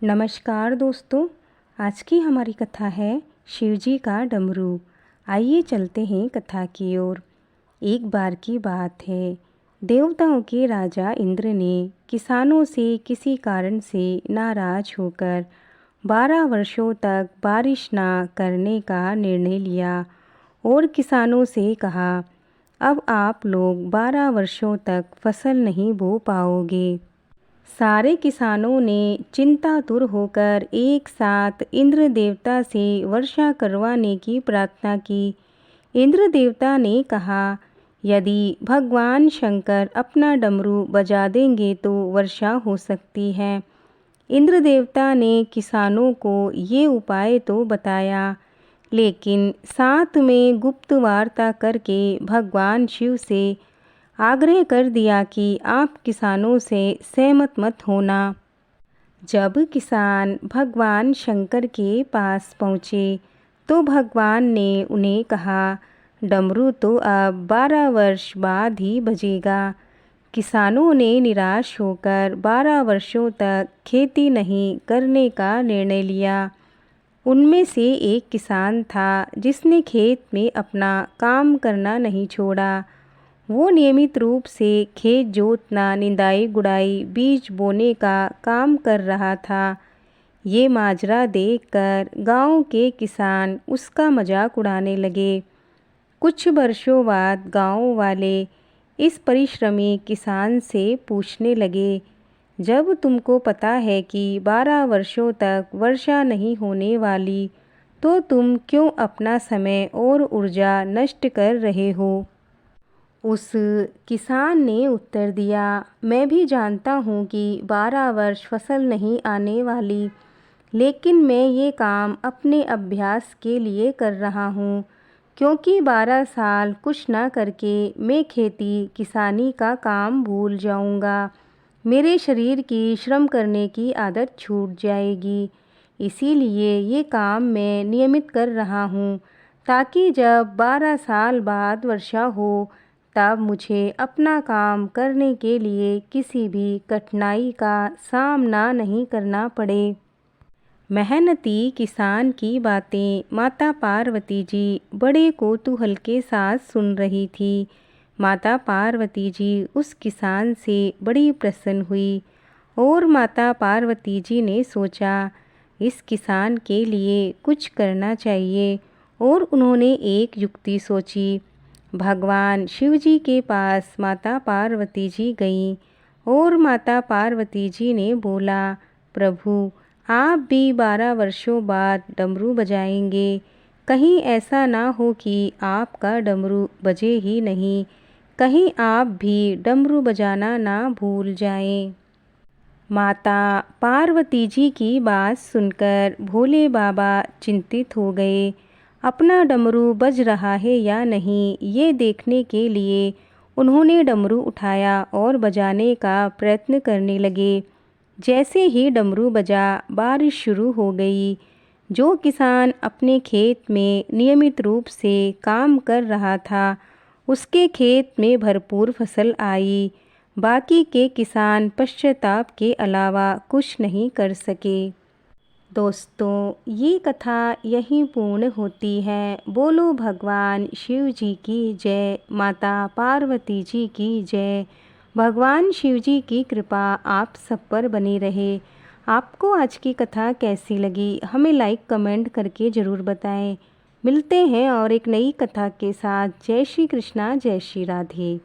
नमस्कार दोस्तों। आज की हमारी कथा है शिवजी का डमरू। आइए चलते हैं कथा की ओर। एक बार की बात है, देवताओं के राजा इंद्र ने किसानों से किसी कारण से नाराज होकर 12 वर्षों तक बारिश ना करने का निर्णय लिया और किसानों से कहा, अब आप लोग 12 वर्षों तक फसल नहीं बो पाओगे। सारे किसानों ने चिंतातुर होकर एक साथ इंद्र देवता से वर्षा करवाने की प्रार्थना की। इंद्र देवता ने कहा, यदि भगवान शंकर अपना डमरू बजा देंगे तो वर्षा हो सकती है। इंद्र देवता ने किसानों को ये उपाय तो बताया, लेकिन साथ में गुप्त वार्ता करके भगवान शिव से आग्रह कर दिया कि आप किसानों से सहमत मत होना। जब किसान भगवान शंकर के पास पहुँचे तो भगवान ने उन्हें कहा, डमरू तो अब 12 वर्ष बाद ही बजेगा। किसानों ने निराश होकर 12 वर्षों तक खेती नहीं करने का निर्णय लिया। उनमें से एक किसान था जिसने खेत में अपना काम करना नहीं छोड़ा। वो नियमित रूप से खेत जोतना, निंदाई गुड़ाई, बीज बोने का काम कर रहा था। ये माजरा देखकर गांव के किसान उसका मजाक उड़ाने लगे। कुछ वर्षों बाद गांव वाले इस परिश्रमी किसान से पूछने लगे, जब तुमको पता है कि 12 वर्षों तक वर्षा नहीं होने वाली, तो तुम क्यों अपना समय और ऊर्जा नष्ट कर रहे हो? उस किसान ने उत्तर दिया, मैं भी जानता हूँ कि 12 वर्ष फसल नहीं आने वाली, लेकिन मैं ये काम अपने अभ्यास के लिए कर रहा हूँ, क्योंकि 12 साल कुछ ना करके मैं खेती किसानी का काम भूल जाऊँगा। मेरे शरीर की श्रम करने की आदत छूट जाएगी। इसीलिए ये काम मैं नियमित कर रहा हूँ, ताकि जब 12 साल बाद वर्षा हो तब मुझे अपना काम करने के लिए किसी भी कठिनाई का सामना नहीं करना पड़े। मेहनती किसान की बातें माता पार्वती जी बड़े कौतूहल के साथ सुन रही थी। माता पार्वती जी उस किसान से बड़ी प्रसन्न हुई और माता पार्वती जी ने सोचा, इस किसान के लिए कुछ करना चाहिए, और उन्होंने एक युक्ति सोची। भगवान शिवजी के पास माता पार्वती जी गईं और माता पार्वती जी ने बोला, प्रभु आप भी 12 वर्षों बाद डमरू बजाएंगे। कहीं ऐसा ना हो कि आपका डमरू बजे ही नहीं, कहीं आप भी डमरू बजाना ना भूल जाएं। माता पार्वती जी की बात सुनकर भोले बाबा चिंतित हो गए। अपना डमरू बज रहा है या नहीं, ये देखने के लिए उन्होंने डमरू उठाया और बजाने का प्रयत्न करने लगे। जैसे ही डमरू बजा, बारिश शुरू हो गई। जो किसान अपने खेत में नियमित रूप से काम कर रहा था, उसके खेत में भरपूर फसल आई। बाकी के किसान पश्चाताप के अलावा कुछ नहीं कर सके। दोस्तों, ये कथा यहीं पूर्ण होती है। बोलो भगवान शिव जी की जय, माता पार्वती जी की जय। भगवान शिव जी की कृपा आप सब पर बनी रहे। आपको आज की कथा कैसी लगी, हमें लाइक कमेंट करके ज़रूर बताएं। मिलते हैं और एक नई कथा के साथ। जय श्री कृष्णा, जय श्री राधे।